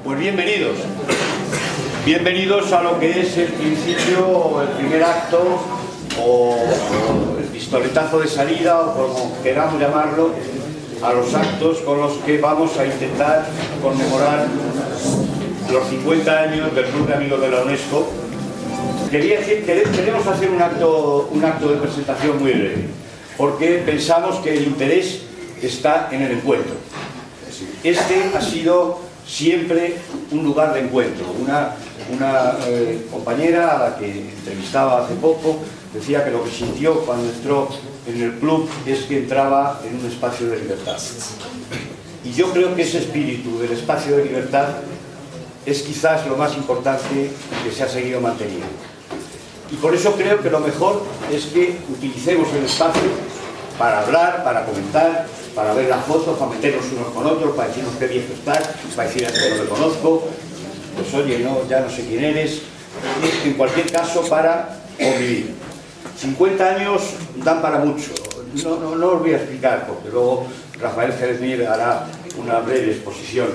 Pues bienvenidos. Bienvenidos a lo que es el principio, el primer acto o el pistoletazo de salida, o como queramos llamarlo, a los actos con los que vamos a intentar conmemorar los 50 años del Club de Amigos de la UNESCO. Quería decir que queremos hacer un acto de presentación muy breve, porque pensamos que el interés está en el encuentro. Este ha sido siempre un lugar de encuentro. Una compañera a la que entrevistaba hace poco decía que lo que sintió cuando entró en el club es que entraba en un espacio de libertad. Y yo creo que ese espíritu del espacio de libertad es quizás lo más importante que se ha seguido manteniendo. Y por eso creo que lo mejor es que utilicemos el espacio para hablar, para comentar, para ver las fotos, para meternos unos con otros, para decirnos qué viejo estás, para decir a que no te conozco, pues oye, no, ya no sé quién eres, y en cualquier caso para convivir. 50 años dan para mucho, no os voy a explicar, porque luego Rafael Jerez Mir hará una breve exposición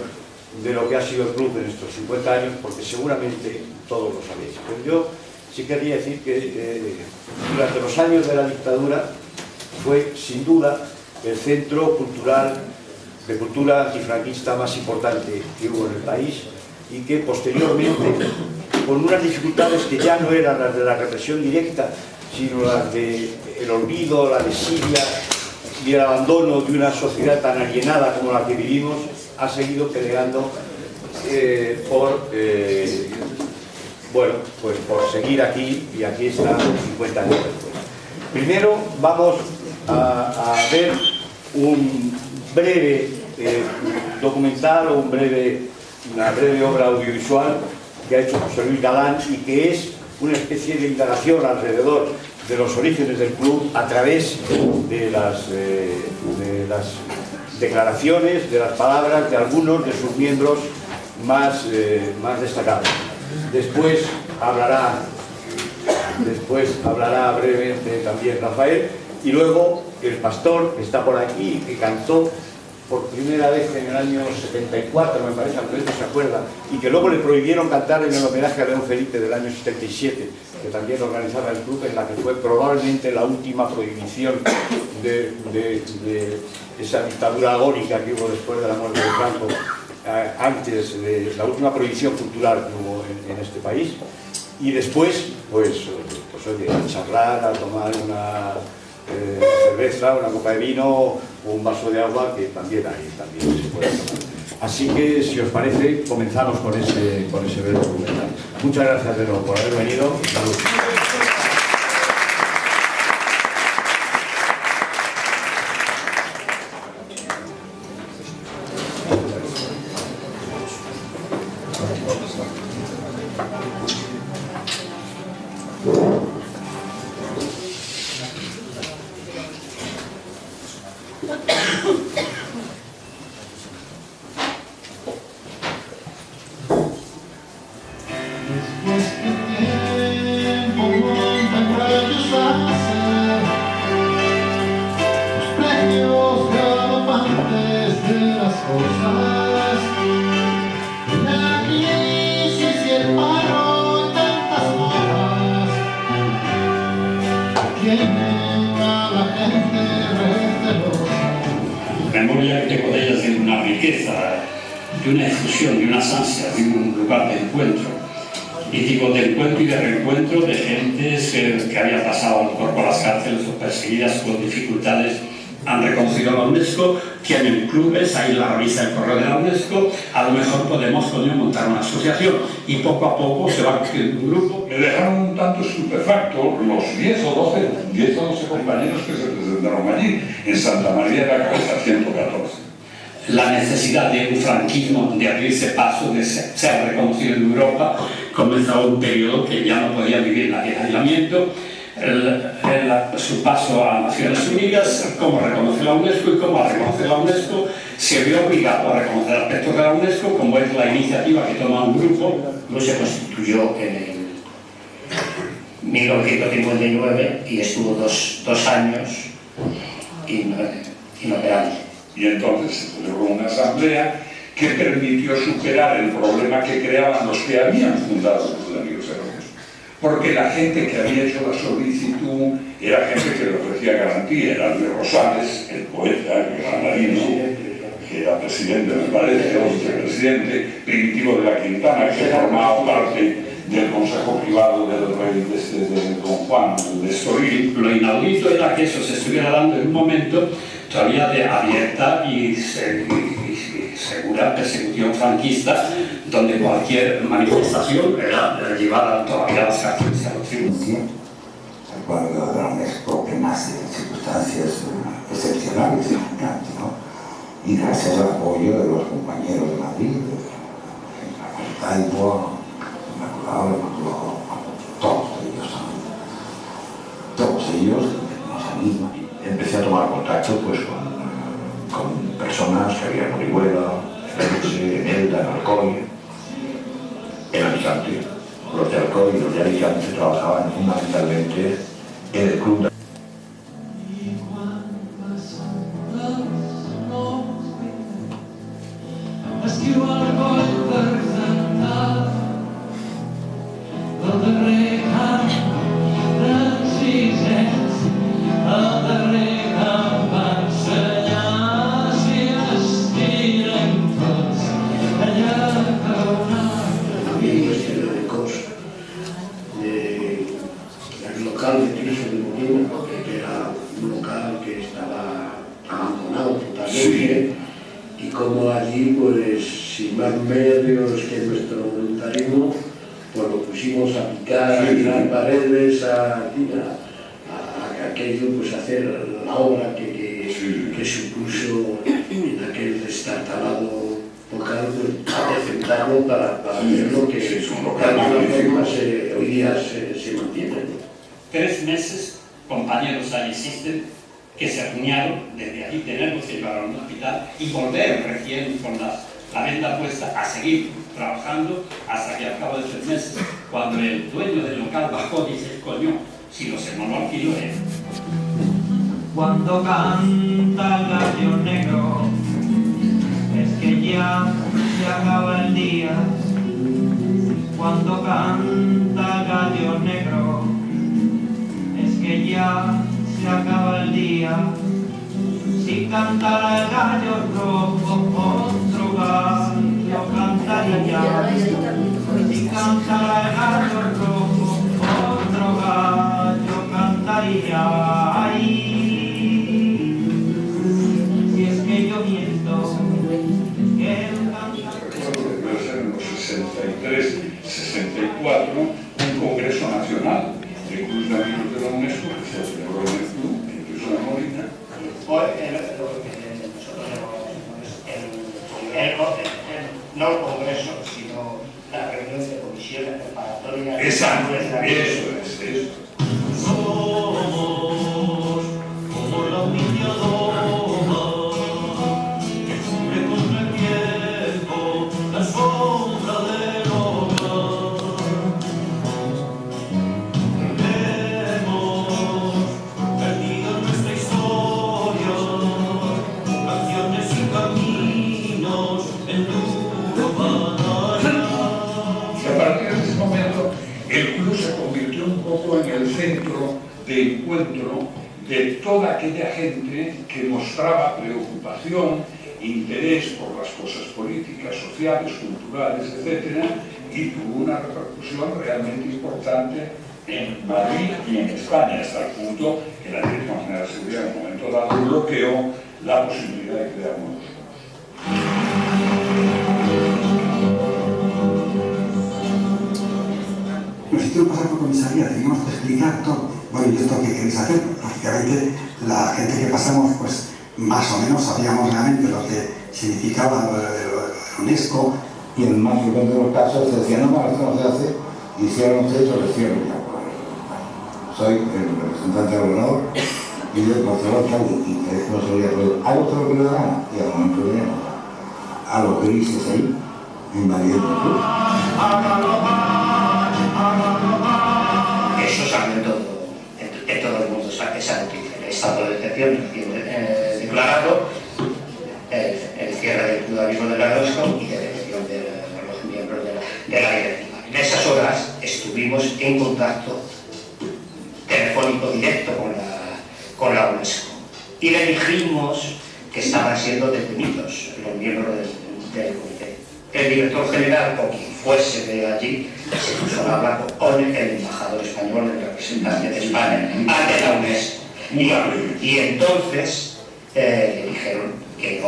de lo que ha sido el club en estos 50 años, porque seguramente todos lo sabéis. Pero yo sí quería decir que durante los años de la dictadura fue sin duda el centro cultural de cultura antifranquista más importante que hubo en el país, y que posteriormente, con unas dificultades que ya no eran las de la represión directa, sino las del olvido, la desidia y el abandono de una sociedad tan alienada como la que vivimos, ha seguido peleando por seguir aquí, y aquí está 50 años después. Primero vamos a ver un breve documental o una breve obra audiovisual que ha hecho José Luis Galán, y que es una especie de indagación alrededor de los orígenes del club a través de las declaraciones, de las palabras de algunos de sus miembros más destacados. Después hablará brevemente también Rafael, y luego el pastor que está por aquí, que cantó por primera vez en el año 74, me parece, aunque él no se acuerda, y que luego le prohibieron cantar en el homenaje a León Felipe del año 77, que también organizaba el club, en la que fue probablemente la última prohibición de esa dictadura agónica que hubo después de la muerte de Franco, antes de la última prohibición cultural que hubo en este país. Y después, pues oye, a charlar, a tomar una cerveza, una copa de vino o un vaso de agua, que también se puede tomar. Así que, si os parece, comenzamos con ese breve documental. Muchas gracias de nuevo por haber venido. Salud. Memoria que tengo de ellas de una riqueza, de una efusión, de unas ansias, de un lugar de encuentro. Y digo de encuentro y de reencuentro de gentes que habían pasado a lo mejor por las cárceles o perseguidas con dificultades, han reconocido a la UNESCO, tienen clubes, hay la revista El Correo de la UNESCO, a lo mejor podemos montar una asociación, y poco a poco se va creciendo un grupo. Me dejaron un tanto estupefacto los 10 o 12 compañeros que se presentaron allí, en Santa María de la Cabeza, 114. La necesidad de un franquismo, de abrirse paso, de ser reconocido en Europa, comenzó un periodo que ya no podía vivir nadie en aislamiento. Su paso a Naciones Unidas, cómo reconoce la UNESCO, y cómo al reconocer la UNESCO se vio obligado a reconocer aspectos de la UNESCO, como es la iniciativa que toma un grupo. No se constituyó en el 1959 y estuvo dos años inoperante. Y entonces se celebró una asamblea que permitió superar el problema que creaban los que habían fundado el Club de Amigos Heroicos. Porque la gente que había hecho la solicitud era gente que le ofrecía garantía. Era Luis Rosales, el poeta, el granadino, que era presidente, me parece, o vicepresidente, Primitivo de la Quintana, que formaba parte del consejo privado del rey de Don Juan de Estoril. Lo inaudito era que eso se estuviera dando en un momento todavía de abierta y segura persecución franquista, donde cualquier manifestación era llevada todavía a las cárceles y a los tribunales. Cuando la UNESCO que nace en circunstancias excepcionales, ¿no? Y gracias al apoyo de los compañeros de Madrid, de la Taibo, todos ellos nos animan. Empecé a tomar contacto pues, con personas que había en Orihuela, en Elche, en Elda, en Alcoy, en Alicante. Los de Alcoy y los de Alicante trabajaban fundamentalmente en el club de... local de Cristo de Molina, que era un local que estaba abandonado totalmente, y como allí, pues, sin más medios que nuestro voluntarismo, pues lo pusimos a picar, a tirar paredes, a aquello, pues hacer la obra que supuso en aquel destartalado local, pues, adecentarlo para ver lo que de alguna forma hoy día se mantiene, ¿no? 3 meses, compañeros allí existen, que se reunieron desde allí, tenerlos que llevar a un hospital y volver recién con la venda puesta a seguir trabajando hasta que al cabo de 3 meses, cuando el dueño del local bajó, dice, coño, si los hermanos alquilo él. Cuando canta el gallo negro, es que ya se acaba el día. Cuando canta el gallo negro, es que ya se acaba el día. Si cantara el gallo rojo, otro gallo cantaría. Si cantara el gallo rojo, otro gallo cantaría. Ay, si es que yo miento, que él canta. Debe ser en los 63, 64, un congreso nacional de Cruz de Amigos de la UNESCO que se celebró en el club, incluso en Molina. No el congreso, sino la reunión de comisiones preparatorias. Exacto, eso es. Somos como la humilla doma que cubre contra el tiempo la sombra del hogar. Hemos perdido en nuestra historia canciones y caminos en duro batalla. Y a partir de ese momento, el club se convirtió un poco en el centro de encuentro de toda aquella gente que mostraba preocupación, interés por las cosas políticas, sociales, culturales, etc. Y tuvo una repercusión realmente importante en Madrid y en España, hasta el punto que la Dirección General de Seguridad en un momento dado bloqueó la posibilidad de crear nuevos grupos. Pero si tú pasas por comisaría, teníamos que explicar todo. Bueno, ¿y esto qué queréis hacer? Lógicamente, la gente que pasamos, pues más o menos sabíamos realmente lo que significaba la UNESCO, y en el más frecuente de los casos se decía, no, esto no se hace, y hicieron ustedes o lo hicieron ya. Soy el representante del gobernador, y yo, por favor, y que no se veía todo. ¿Hago todo lo que le da gana? Y al momento viene a los grises ahí, invadiendo el club. Eso salió en todo el mundo, esa noticia. El estado de excepción declarado el cierre del pluralismo de la UNESCO y de elección de los miembros de la directiva. En esas horas estuvimos en contacto telefónico directo con la UNESCO y le dijimos que estaban siendo detenidos los miembros del comité. El director general, con quien fuese de allí, se puso a hablar con el embajador español, el representante de España ante la UNESCO. Y entonces le dijeron que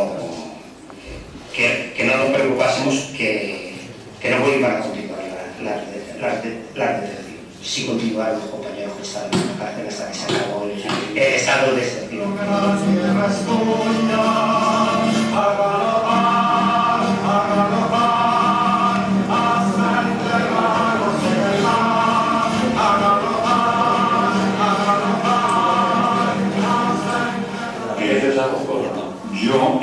no nos preocupásemos, que no iban a continuar las detenciones. Sí continuaron los compañeros que estaban en la cárcel hasta que se acabó el estado de excepción. Yo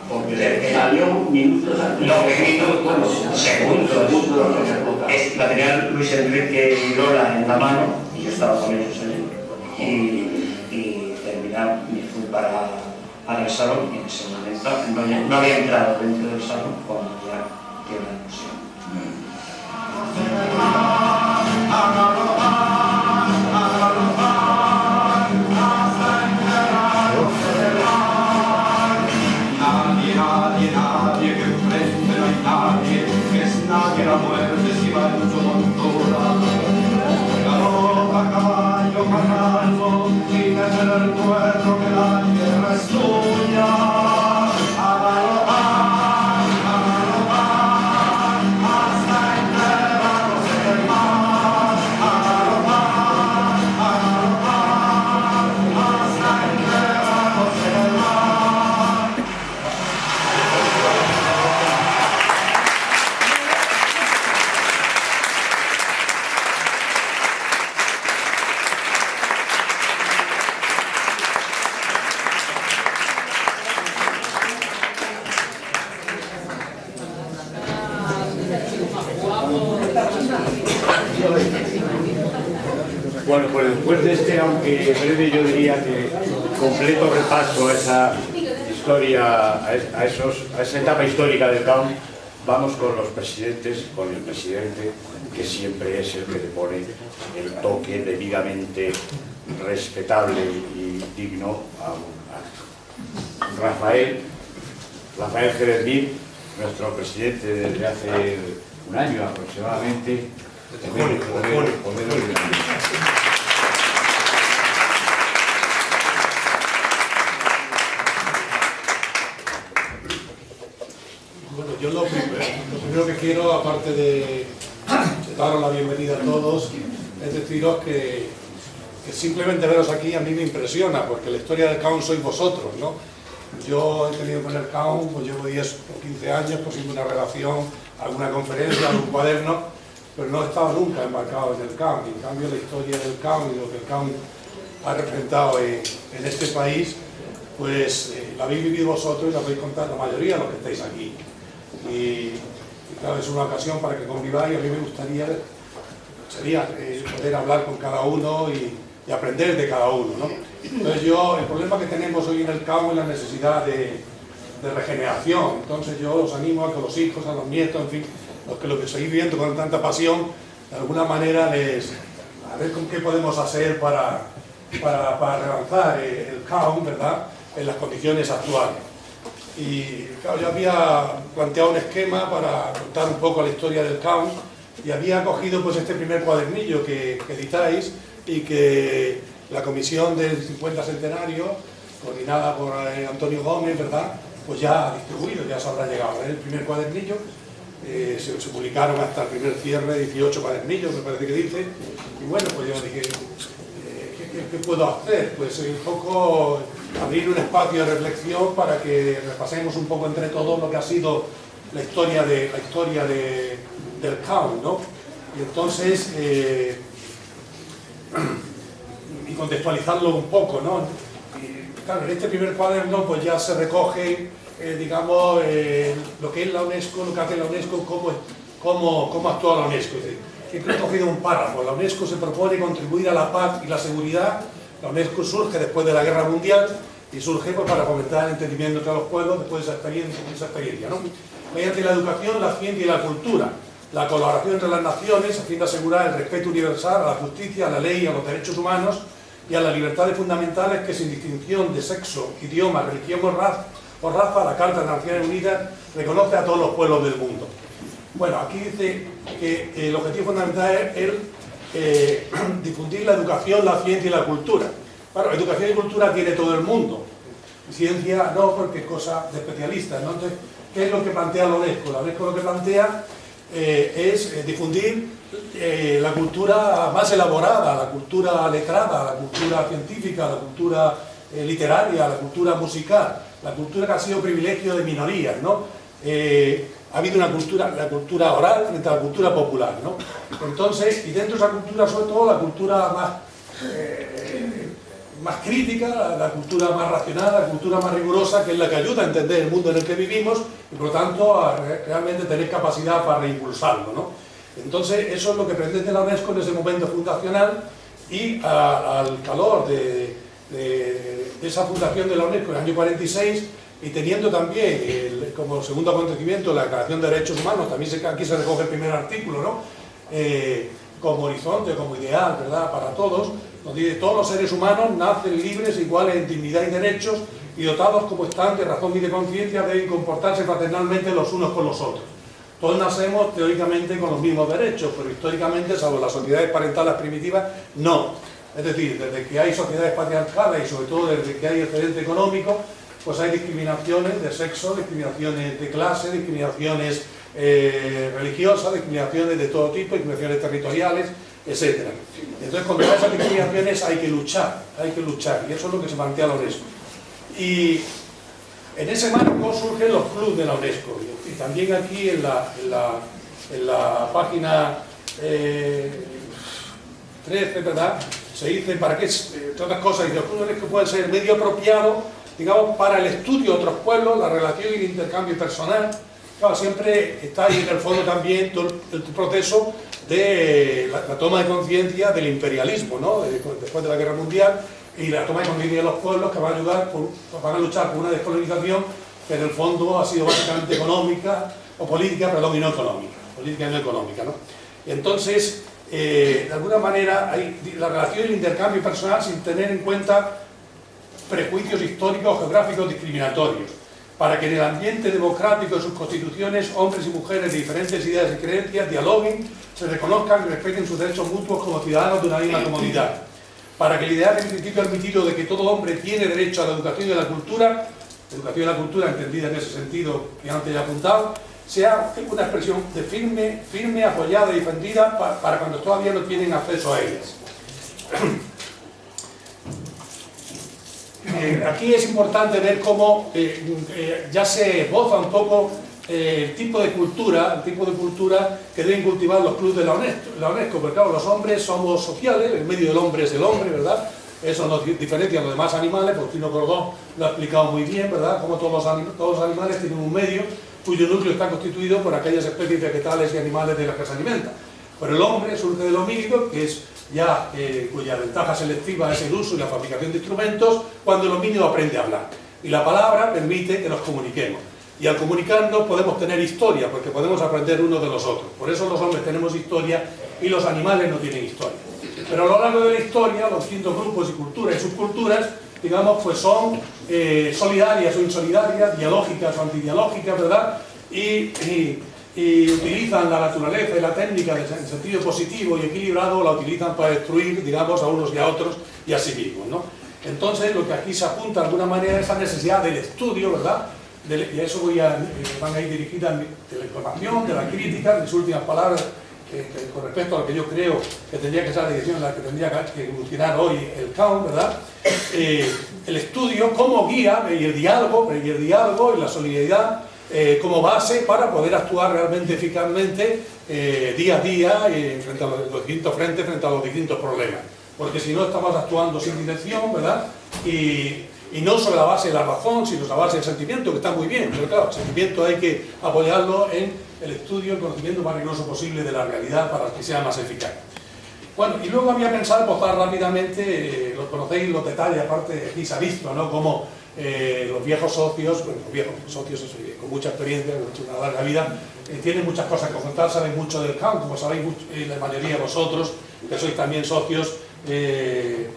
porque salió minutos antes. No, minutos, segundos. La tenía Luis Enrique y Lola en la mano y yo estaba con ellos allí. Y terminaba, me fui para el salón y en ese momento no había entrado dentro del salón cuando ya dio la emoción. Nadie la muerte si va en su montura. Galopa caballo caballo y desde el cuerno que la tierra es tuya. A galopar, hasta enterrarnos en el mar. A galopar, hasta enterrarnos en el mar. Bueno, pues después de este, aunque breve, yo diría que completo repaso a esa historia, a esa etapa histórica del CAUN, vamos con los presidentes, con el presidente, que siempre es el que le pone el toque debidamente respetable y digno a Rafael Jerez Mir, nuestro presidente desde hace un año aproximadamente. Bueno, yo lo primero que quiero, aparte de daros la bienvenida a todos, es deciros que simplemente veros aquí a mí me impresiona, porque la historia del CAUN sois vosotros, ¿no? Yo he tenido con el CAUN, pues llevo 10 o 15 años, pues siempre una relación, alguna conferencia, algún cuaderno, pero no he estado nunca embarcado en el CAUN. En cambio, la historia del CAUN y lo que el CAUN ha representado en este país, pues la habéis vivido vosotros y la podéis contar la mayoría de los que estáis aquí. Y claro, es una ocasión para que conviváis. A mí me gustaría poder hablar con cada uno y aprender de cada uno, ¿no? Entonces el problema que tenemos hoy en el CAUN es la necesidad de regeneración. Entonces yo os animo a que los hijos, a los nietos, en fin, los que lo que seguís viendo con tanta pasión, de alguna manera a ver con qué podemos hacer para relanzar el CAUN, ¿verdad?, en las condiciones actuales. Y claro, yo había planteado un esquema para contar un poco la historia del CAUN y había cogido pues este primer cuadernillo que editáis y que la comisión del 50 centenario, coordinada por Antonio Gómez, ¿verdad?, pues ya ha distribuido, ya se habrá llegado. Es el primer cuadernillo. Se publicaron hasta el primer cierre 18 cuadernillos, me parece que dice, y bueno, pues yo dije, ¿qué puedo hacer? Pues un poco abrir un espacio de reflexión para que repasemos un poco entre todos lo que ha sido la historia del CAUN, ¿no? Y entonces, y contextualizarlo un poco, ¿no? Y, claro, en este primer cuaderno pues ya se recoge digamos, lo que es la UNESCO, lo que hace la UNESCO, cómo actúa la UNESCO. Siempre he cogido un párrafo. La UNESCO se propone contribuir a la paz y la seguridad. La UNESCO surge después de la Guerra Mundial y surge pues, para fomentar el entendimiento entre los pueblos después de esa experiencia, ¿no? Mediante la educación, la ciencia y la cultura, la colaboración entre las naciones a fin de asegurar el respeto universal a la justicia, a la ley, a los derechos humanos y a las libertades fundamentales que sin distinción de sexo, idioma, religión o raza, la Carta de las Naciones Unidas reconoce a todos los pueblos del mundo. Bueno, aquí dice que el objetivo fundamental es difundir la educación, la ciencia y la cultura. Claro, educación y cultura tiene todo el mundo. Ciencia no, porque es cosa de especialistas, ¿no? Entonces, ¿qué es lo que plantea la UNESCO? La UNESCO lo que plantea es difundir la cultura más elaborada, la cultura letrada, la cultura científica, la cultura literaria, la cultura musical, la cultura que ha sido privilegio de minorías, ¿no? Ha habido una cultura, la cultura oral frente a la cultura popular, ¿no? Entonces, y dentro de esa cultura, sobre todo, la cultura más crítica, la cultura más racional, la cultura más rigurosa, que es la que ayuda a entender el mundo en el que vivimos y por lo tanto a realmente tener capacidad para reimpulsarlo, ¿no? Entonces eso es lo que pretende la UNESCO en ese momento fundacional y al calor de esa fundación de la UNESCO en el año 46 y teniendo también como segundo acontecimiento la Declaración de Derechos Humanos, también aquí se recoge el primer artículo, ¿no? Como horizonte, como ideal, ¿verdad?, para todos, donde dice, todos los seres humanos nacen libres, iguales en dignidad y derechos, y dotados como están de razón y de conciencia, deben comportarse fraternalmente los unos con los otros. Todos nacemos teóricamente con los mismos derechos, pero históricamente, salvo las sociedades parentales primitivas, no. Es decir, desde que hay sociedades patriarcales y sobre todo desde que hay excedente económico, pues hay discriminaciones de sexo, discriminaciones de clase, discriminaciones religiosas, discriminaciones de todo tipo, discriminaciones territoriales, etc. Entonces, contra esas discriminaciones hay que luchar, y eso es lo que se plantea la UNESCO. Y en ese marco surgen los clubes de la UNESCO, y también aquí en la página 13, ¿verdad?, se dice para qué, entre otras cosas, los clubes de la UNESCO pueden ser el medio apropiado, digamos, para el estudio de otros pueblos, la relación y el intercambio personal. Claro, siempre está ahí en el fondo también todo el proceso de la toma de conciencia del imperialismo, ¿no?, después de la Guerra Mundial, y la toma de conciencia de los pueblos que van a luchar por una descolonización que en el fondo ha sido básicamente económica, o política, perdón, y no económica, política y no económica, ¿no? Y entonces, de alguna manera, hay la relación y el intercambio personal sin tener en cuenta prejuicios históricos, geográficos, discriminatorios, para que en el ambiente democrático de sus constituciones, hombres y mujeres de diferentes ideas y creencias dialoguen, se reconozcan y respeten sus derechos mutuos como ciudadanos de una misma comunidad, para que el ideal del principio admitido de que todo hombre tiene derecho a la educación y la cultura entendida en ese sentido que antes ya he apuntado, sea una expresión de firme, apoyada y defendida para cuando todavía no tienen acceso a ellas. Aquí es importante ver cómo ya se esboza un poco el tipo de cultura que deben cultivar los clubes de la UNESCO, porque claro, los hombres somos sociales, el medio del hombre es el hombre, ¿verdad? Eso nos diferencia a los demás animales, porque Tino Cordón lo ha explicado muy bien, ¿verdad? Como todos los animales tienen un medio cuyo núcleo está constituido por aquellas especies vegetales y animales de las que se alimentan. Pero el hombre surge del homínido, que es ya cuya ventaja selectiva es el uso y la fabricación de instrumentos, cuando el homínido aprende a hablar. Y la palabra permite que nos comuniquemos. Y al comunicarnos podemos tener historia, porque podemos aprender unos de los otros. Por eso los hombres tenemos historia y los animales no tienen historia. Pero a lo largo de la historia, los distintos grupos y culturas y subculturas, digamos, pues son solidarias o insolidarias, dialógicas o antidialógicas, ¿verdad? Y utilizan la naturaleza y la técnica en sentido positivo y equilibrado, la utilizan para destruir, digamos, a unos y a otros y a sí mismos, ¿no? Entonces, lo que aquí se apunta de alguna manera es esa necesidad del estudio, ¿verdad? Y a eso van a ir dirigidas de la información, de la crítica, mis últimas palabras con respecto a lo que yo creo que tendría que ser la dirección en la que tendría que evolucionar hoy el CAUN, ¿verdad? El estudio como guía y el diálogo y la solidaridad como base para poder actuar realmente eficazmente día a día frente a los distintos frentes, frente a los distintos problemas. Porque si no estamos actuando sin dirección, ¿verdad? Y no sobre la base de la razón, sino sobre la base del sentimiento, que está muy bien, pero claro, el sentimiento hay que apoyarlo en el estudio, el conocimiento más riguroso posible de la realidad para que sea más eficaz. Bueno, y luego había pensado esbozar rápidamente, lo conocéis los detalles, aparte aquí se ha visto, ¿no?, cómo los viejos socios, bueno, los viejos socios con mucha experiencia, con una larga vida, tienen muchas cosas que contar, saben mucho del CAU, como sabéis la mayoría de vosotros, que sois también socios de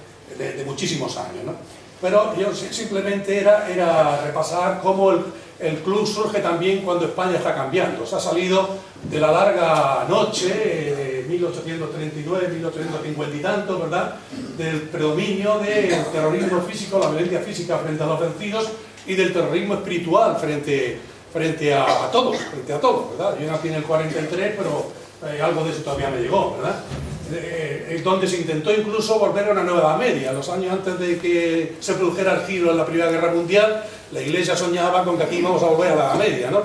muchísimos años, ¿no? Pero yo simplemente era repasar cómo el club surge también cuando España está cambiando. Se ha salido de la larga noche de 1839, 1850 y tanto, ¿verdad?, del predominio del terrorismo físico, la violencia física frente a los vencidos, y del terrorismo espiritual frente a todos, ¿verdad? Yo nací en el 43, pero algo de eso todavía me llegó, ¿verdad? Donde se intentó incluso volver a una nueva Edad Media. Los años antes de que se produjera el giro en la Primera Guerra Mundial, la Iglesia soñaba con que aquí íbamos a volver a la Edad Media, ¿no?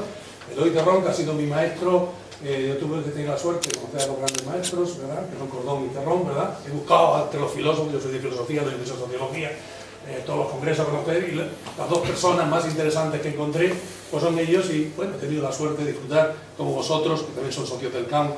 Eloy Terrón, que ha sido mi maestro, yo tuve que tener la suerte de conocer a los grandes maestros, ¿verdad?, que son Cordón y Terrón, ¿verdad? He buscado entre los filósofos, yo soy de filosofía, doy de sociología, todos los congresos a conocer, y las dos personas más interesantes que encontré pues son ellos, y bueno, he tenido la suerte de disfrutar, como vosotros, que también son socios del CAM,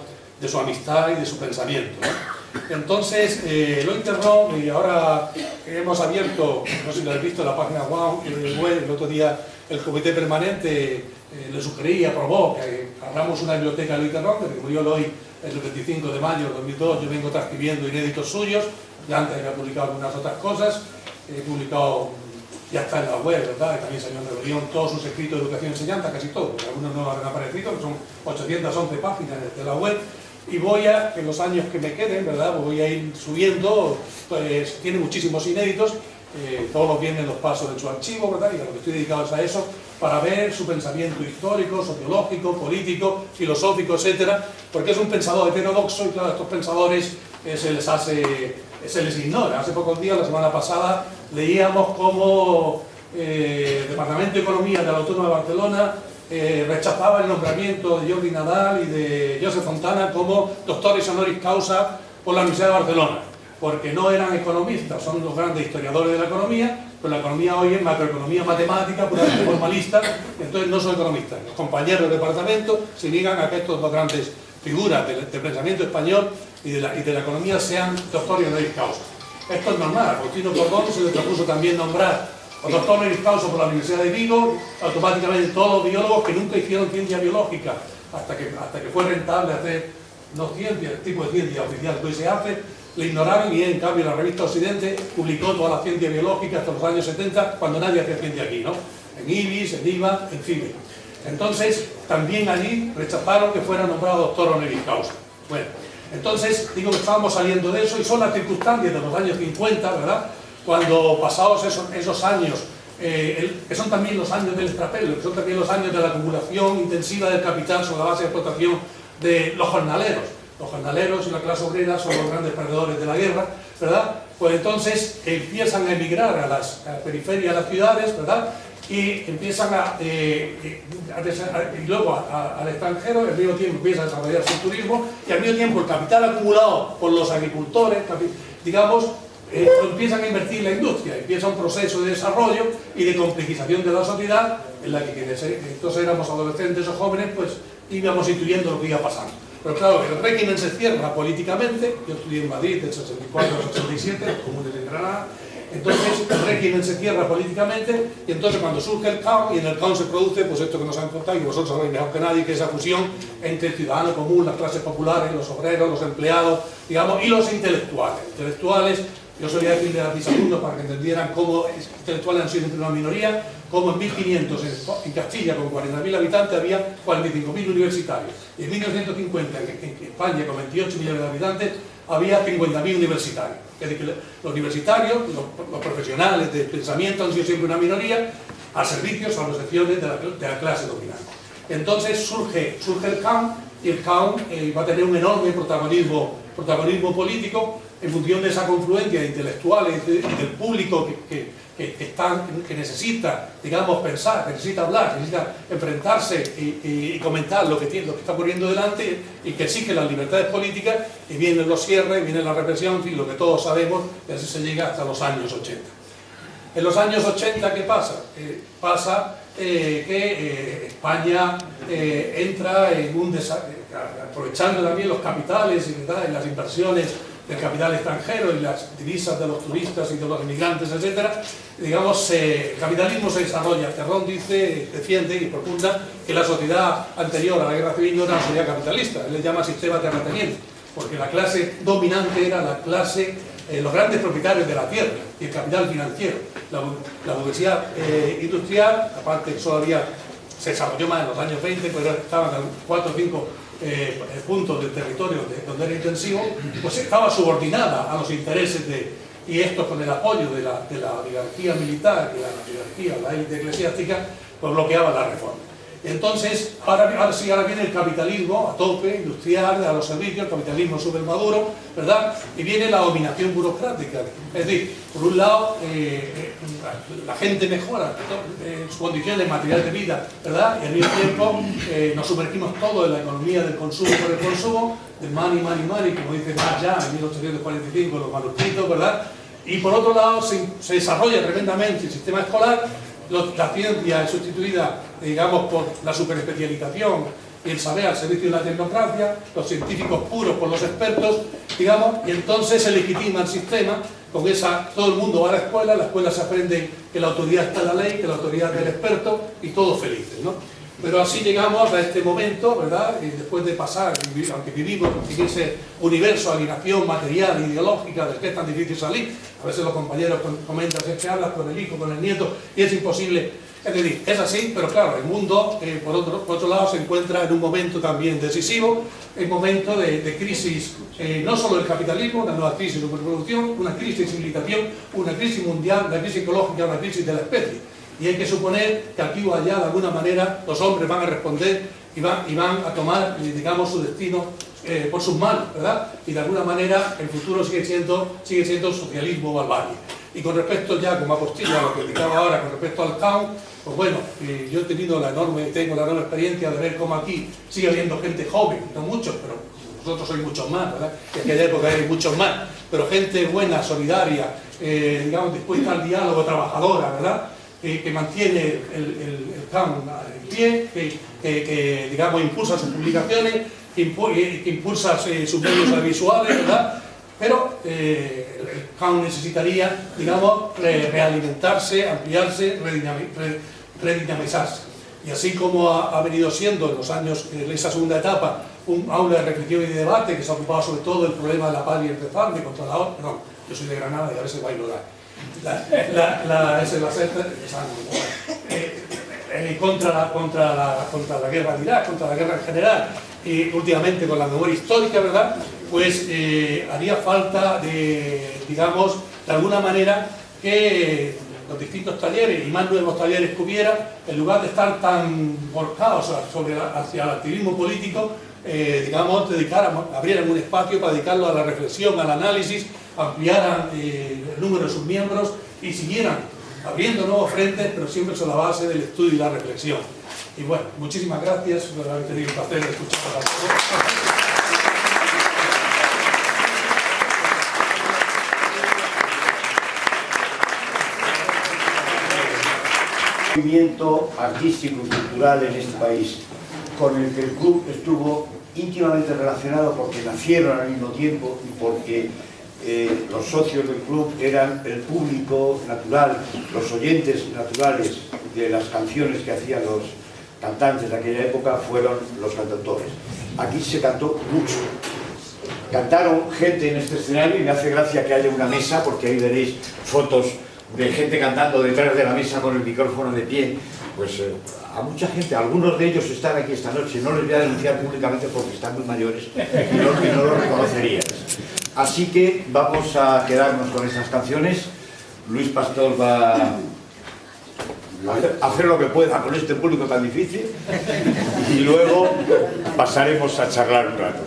de su amistad y de su pensamiento, ¿no? Entonces, Eloy Terrón, y ahora hemos abierto, no sé si lo habéis visto, la página web, el otro día el comité permanente le sugerí y aprobó que abramos una biblioteca de Eloy Terrón, que murió Eloy el 25 de mayo de 2002, yo vengo transcribiendo inéditos suyos, ya antes había publicado algunas otras cosas, he publicado, ya está en la web, ¿verdad?, y también salió en Rebelión, todos sus escritos de educación y enseñanza, casi todos, porque algunos no han aparecido, que son 811 páginas de la web, y voy a, en los años que me queden, ¿verdad?, voy a ir subiendo, pues tiene muchísimos inéditos, todos los viernes los paso en su archivo, ¿verdad?, y a lo que estoy dedicado es a eso, para ver su pensamiento histórico, sociológico, político, filosófico, etcétera, porque es un pensador heterodoxo y claro, a estos pensadores se les ignora. Hace pocos días, la semana pasada, leíamos cómo el Departamento de Economía de la Autónoma de Barcelona rechazaba el nombramiento de Jordi Nadal y de Josep Fontana como doctores honoris causa por la Universidad de Barcelona, porque no eran economistas, son los grandes historiadores de la economía, pero la economía hoy es macroeconomía matemática, puramente formalista, entonces no son economistas. Los compañeros del departamento se niegan a que estos dos grandes figuras del pensamiento español y de la economía sean doctores honoris causa. Esto es normal. A Agustino Cordón se le propuso también nombrar doctor honoris causa por la Universidad de Vigo, automáticamente todos los biólogos que nunca hicieron ciencia biológica, hasta que fue rentable hacer no ciencia, el tipo de ciencia oficial que hoy se hace, le ignoraron, y en cambio la revista Occidente publicó toda la ciencia biológica hasta los años 70, cuando nadie hacía ciencia aquí, ¿no? En IBIS, en IVA, en FIBE. Entonces, también allí rechazaron que fuera nombrado doctor honoris causa. Bueno, entonces, digo que estábamos saliendo de eso, y son las circunstancias de los años 50, ¿verdad?, cuando pasados esos años, que son también los años del extrapelio, que son también los años de la acumulación intensiva del capital sobre la base de explotación de los jornaleros. Los jornaleros y la clase obrera son los grandes perdedores de la guerra, ¿verdad? Pues entonces empiezan a emigrar a las periferias de las ciudades, ¿verdad?, y empiezan y luego al extranjero, al mismo tiempo empieza a desarrollarse el turismo, y al mismo tiempo el capital acumulado por los agricultores, digamos, empiezan a invertir en la industria, empieza un proceso de desarrollo y de complejización de la sociedad, en la que entonces éramos adolescentes o jóvenes, pues íbamos intuyendo lo que iba pasando. Pero claro, el régimen se cierra políticamente, yo estudié en Madrid del 64 al 87, los comunes en Granada, entonces el régimen se cierra políticamente, y entonces cuando surge el CAO, y en el CAO se produce pues esto que nos han contado, y vosotros sabéis mejor que nadie, que es esa fusión entre el ciudadano común, las clases populares, los obreros, los empleados, digamos, y los intelectuales. Yo solía decirle a mis alumnos para que entendieran cómo intelectuales han sido siempre una minoría, como en 1500 en Castilla, con 40.000 habitantes, había 45.000 universitarios. Y en 1950, en España, con 28 millones de habitantes, había 50.000 universitarios. Es decir, que los universitarios, los profesionales del pensamiento han sido siempre una minoría, al servicio, salvo excepciones, de la clase dominante. Entonces surge el CAM, y el CAM va a tener un enorme protagonismo político, en función de esa confluencia de intelectuales y del público que necesita, digamos, pensar, que necesita hablar, que necesita enfrentarse y comentar lo que está ocurriendo delante, y que exige las libertades políticas, y vienen los cierres, viene la represión, y lo que todos sabemos, y así se llega hasta los años 80. En los años 80, ¿qué pasa? Pasa que España entra en un desastre, aprovechando también los capitales y las inversiones del capital extranjero y las divisas de los turistas y de los inmigrantes, etcétera, digamos, el capitalismo se desarrolla. Terrón dice, defiende y profunda que la sociedad anterior a la guerra civil no era una sociedad capitalista, él le llama sistema terrateniente, porque la clase dominante era la clase, los grandes propietarios de la tierra y el capital financiero. La burguesía industrial, aparte solo se desarrolló más en los años 20, pero estaban 4 o 5 puntos del territorio donde era intensivo, pues estaba subordinada a los intereses y esto con el apoyo de la oligarquía militar y la élite eclesiástica, pues bloqueaba la reforma. Entonces, ahora viene el capitalismo a tope, industrial, a los servicios, el capitalismo súper maduro, ¿verdad? Y viene la dominación burocrática. Es decir, por un lado, la gente mejora sus condiciones materiales de vida, ¿verdad? Y al mismo tiempo nos sumergimos todo en la economía del consumo por el consumo, del money, money, money, como dice Marx ya en 1845 los manuscritos, ¿verdad? Y por otro lado, se desarrolla tremendamente el sistema escolar. La ciencia es sustituida, digamos, por la superespecialización y el saber al servicio de la tecnocracia, los científicos puros por los expertos, digamos, y entonces se legitima el sistema con esa, todo el mundo va a la escuela se aprende que la autoridad está en la ley, que la autoridad es del experto y todos felices, ¿no? Pero así llegamos a este momento, ¿verdad? Y después de pasar, aunque vivimos en ese universo de alienación material, ideológica, del que es tan difícil salir, a veces los compañeros comentan que hablas con el hijo, con el nieto, y es imposible. Es decir, es así, pero claro, el mundo, por otro lado, se encuentra en un momento también decisivo, en momento de crisis, no solo del capitalismo, una nueva crisis de superproducción, una crisis de civilización, una crisis mundial, una crisis ecológica, una crisis de la especie. Y hay que suponer que aquí o allá, de alguna manera, los hombres van a responder y van a tomar, digamos, su destino por sus manos, ¿verdad? Y de alguna manera el futuro sigue siendo socialismo o barbarie. Y con respecto ya, como apostilla a lo que indicaba ahora, con respecto al CAUN, pues bueno, yo tengo la enorme experiencia de ver cómo aquí sigue habiendo gente joven, no muchos, pero nosotros sois muchos más, ¿verdad? En aquella época hay muchos más, pero gente buena, solidaria, digamos, dispuesta al diálogo, trabajadora, ¿verdad? Que mantiene el CAUN en pie, que digamos, impulsa sus publicaciones, que impulsa sus medios audiovisuales, ¿verdad? Pero el CAUN necesitaría, digamos, realimentarse, ampliarse, redinamizarse. Y así como ha venido siendo en los años, en esa segunda etapa, un aula de reflexión y de debate que se ha ocupado sobre todo del problema de la paz y el desarme contra la otra. No, yo soy de Granada y a veces va a ignorar. Contra la guerra de Irak, contra la guerra en general, y últimamente con la memoria histórica, ¿verdad? Pues haría falta, digamos, de alguna manera que los distintos talleres y más nuevos talleres que hubiera, en lugar de estar tan volcados hacia el activismo político, digamos, abrieran un espacio para dedicarlo a la reflexión, al análisis, ampliaran el número de sus miembros y siguieran abriendo nuevos frentes, pero siempre sobre la base del estudio y la reflexión. Y bueno, muchísimas gracias por haber tenido el placer de escuchar a todos. Movimiento artístico y cultural en este país, con el que el club estuvo íntimamente relacionado porque nacieron al mismo tiempo y porque los socios del club eran el público natural, los oyentes naturales de las canciones que hacían los cantantes de aquella época fueron los cantautores. Aquí se cantó mucho. Cantaron gente en este escenario y me hace gracia que haya una mesa, porque ahí veréis fotos de gente cantando detrás de la mesa con el micrófono de pie. Pues a mucha gente, algunos de ellos están aquí esta noche, no les voy a denunciar públicamente porque están muy mayores y no los reconocerías. Así que vamos a quedarnos con estas canciones. Luis Pastor va a hacer lo que pueda con este público tan difícil y luego pasaremos a charlar un rato.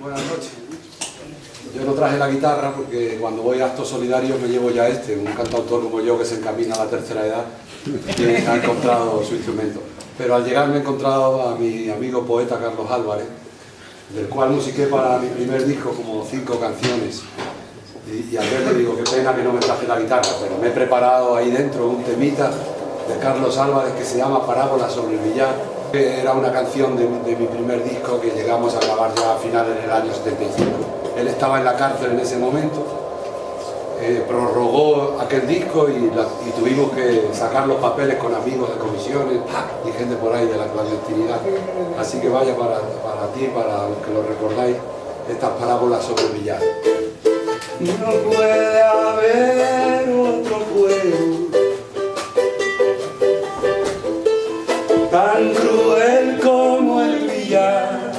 Buenas noches. Yo no traje la guitarra porque cuando voy a actos solidarios me llevo ya un cantautor como yo que se encamina a la tercera edad que ha encontrado su instrumento. Pero al llegar me he encontrado a mi amigo poeta Carlos Álvarez, del cual musiqué para mi primer disco como 5 canciones. Y al verle digo, qué pena que no me traje la guitarra, pero me he preparado ahí dentro un temita de Carlos Álvarez que se llama Parábola sobre el billar, que era una canción de mi primer disco que llegamos a grabar ya a finales del año 75. Él estaba en la cárcel en ese momento, prorrogó aquel disco y tuvimos que sacar los papeles con amigos de comisiones y gente por ahí de la clandestinidad. Así que vaya para ti, para los que lo recordáis, estas parábolas sobre el billar. No puede haber otro juego tan cruel como el billar.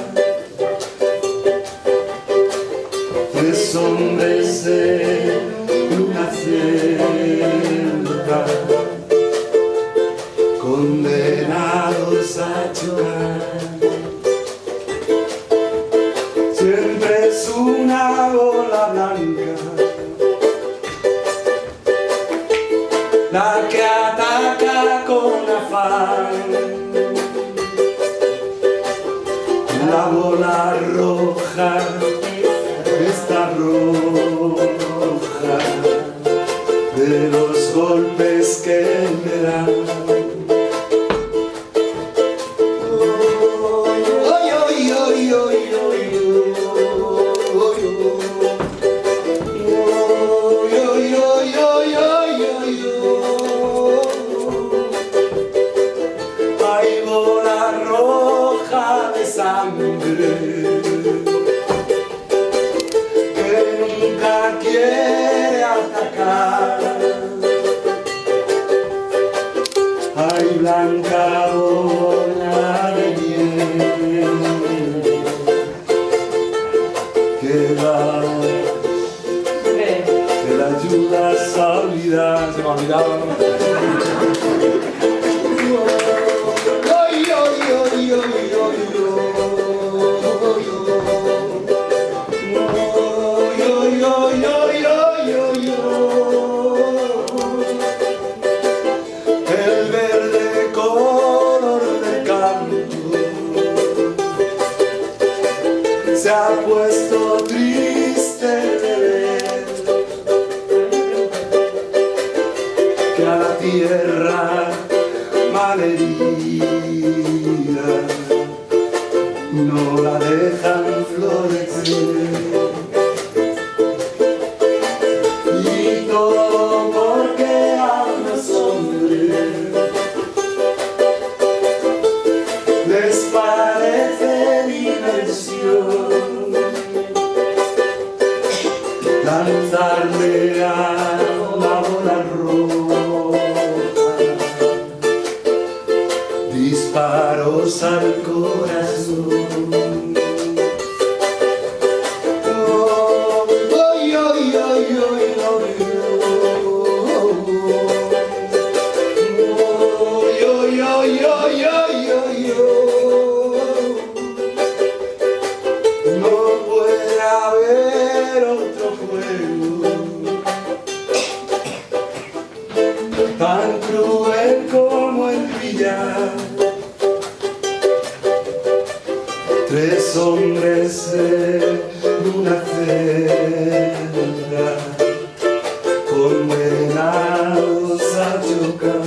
Tres hombres en una celda, condenados a chocar. Siempre es una bola blanca la que ataca con afán. La bola roja está roja de los golpes que me dan. Hay bola roja de sangre que nunca quiere atacar. Hay blanca bola de miel que la ayudas a olvidar. Se me ha olvidado, ¿no? El verde color del campo se ha puesto triste de ver que a la tierra malherida no la dejan florecer. Y todo porque a los hombres les parece diversión lanzarle a la bola roja disparos al corazón. No puede haber otro juego tan cruel como el billar. Tres hombres en una celda condenados a chocar.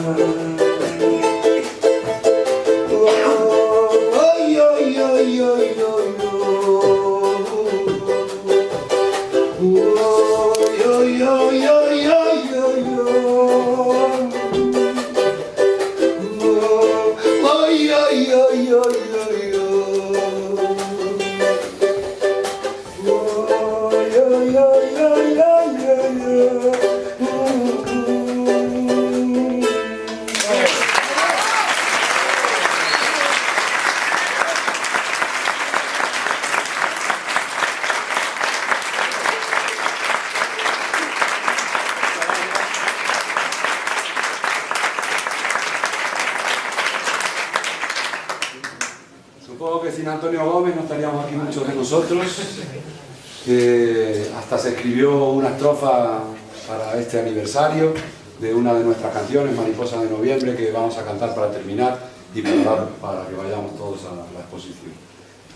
Supongo que sin Antonio Gómez no estaríamos aquí muchos de nosotros, que hasta se escribió una estrofa para este aniversario de una de nuestras canciones, Mariposa de Noviembre, que vamos a cantar para terminar y para que vayamos todos a la exposición.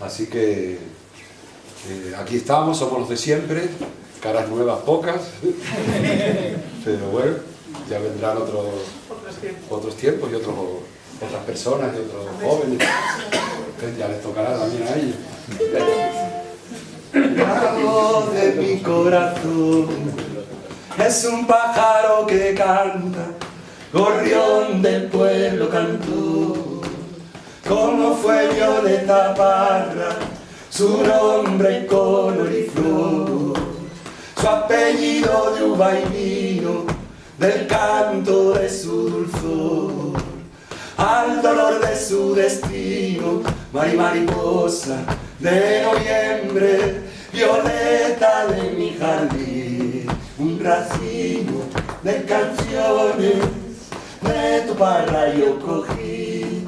Así que aquí estamos, somos los de siempre, caras nuevas pocas, pero bueno, ya vendrán otros tiempos y otras personas y otros jóvenes, entonces ya les tocará también a ellos. La voz de mi corazón es un pájaro que canta, gorrión del pueblo cantó. Como fue Violeta Parra, su nombre color y flor, su apellido de uva y vino, del canto de su dulzor, al dolor de su destino, mariposa de noviembre, violeta de mi jardín, un racimo de canciones de tu parra yo cogí,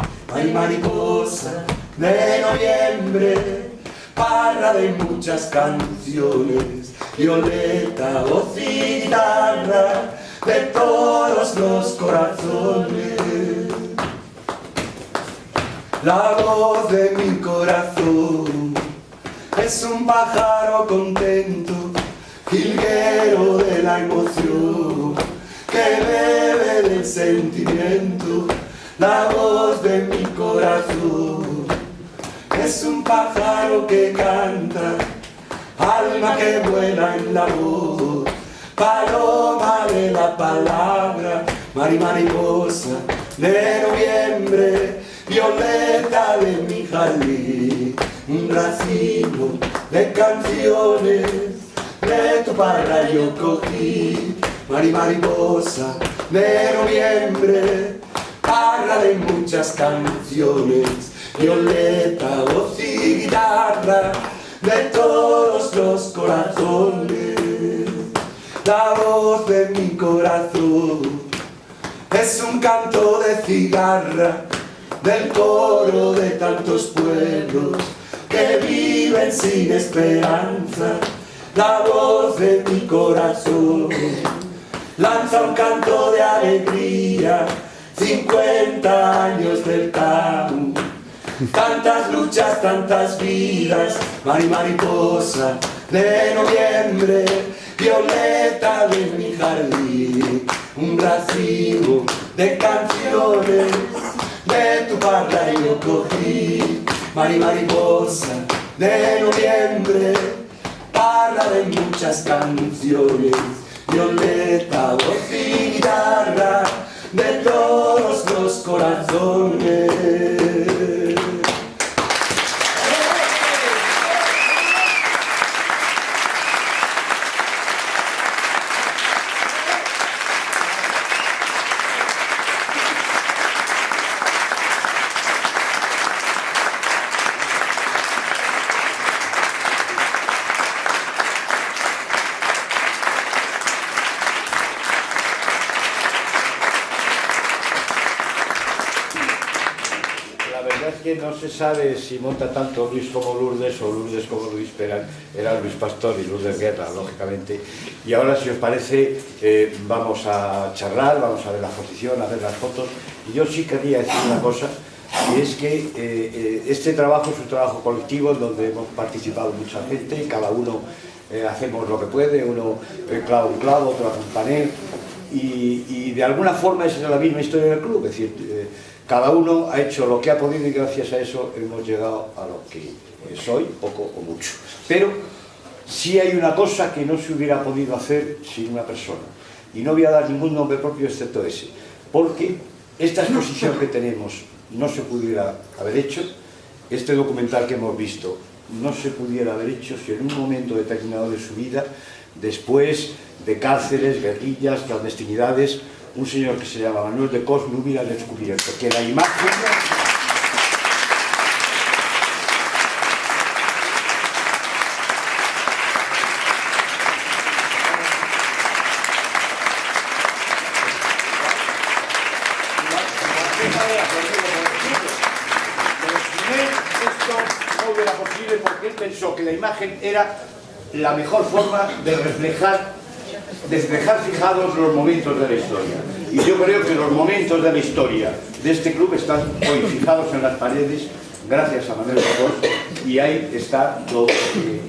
mariposa de noviembre, parra de muchas canciones, violeta, voz y guitarra de todos los corazones. La voz de mi corazón es un pájaro contento, jilguero de la emoción, que bebe del sentimiento. La voz de mi corazón es un pájaro que canta, alma que vuela en la voz, paloma de la palabra, mariposa de noviembre, violeta de mi jardín, un racimo de canciones de tu parra yo cogí, mariposa de noviembre, parra de muchas canciones, violeta, voz y guitarra de todos los corazones. La voz de mi corazón es un canto de cigarra del coro de tantos pueblos que viven sin esperanza. La voz de mi corazón lanza un canto de alegría, 50 años del campo, tantas luchas, tantas vidas, mariposa de noviembre, violeta de mi jardín, un racimo de canciones de tu parra yo cogí, mariposa de noviembre, parra de muchas canciones, violeta, voz y guitarra de todos los corazones. No se sabe si monta tanto Luis como Lourdes o Lourdes como Luis, pero era Luis Pastor y Lourdes Guerra, lógicamente. Y ahora, si os parece, vamos a charlar, vamos a ver la exposición, a ver las fotos. Y yo sí quería decir una cosa, y es que este trabajo es un trabajo colectivo en donde hemos participado mucha gente, y cada uno hacemos lo que puede, uno clava un clavo, otro hace un panel, y de alguna forma esa es la misma historia del club, es decir, cada uno ha hecho lo que ha podido y gracias a eso hemos llegado a lo que soy, poco o mucho. Pero sí hay una cosa que no se hubiera podido hacer sin una persona. Y no voy a dar ningún nombre propio excepto ese. Porque esta exposición que tenemos no se pudiera haber hecho, este documental que hemos visto no se pudiera haber hecho si en un momento determinado de su vida, después de cárceles, guerrillas, clandestinidades, un señor que se llama Manuel de Cos no hubiera descubierto que la imagen esto no hubiera posible porque él pensó que la imagen era la mejor forma de dejar fijados los momentos de la historia. Y yo creo que los momentos de la historia de este club están hoy fijados en las paredes gracias a Manuel de Cos, y ahí está todo este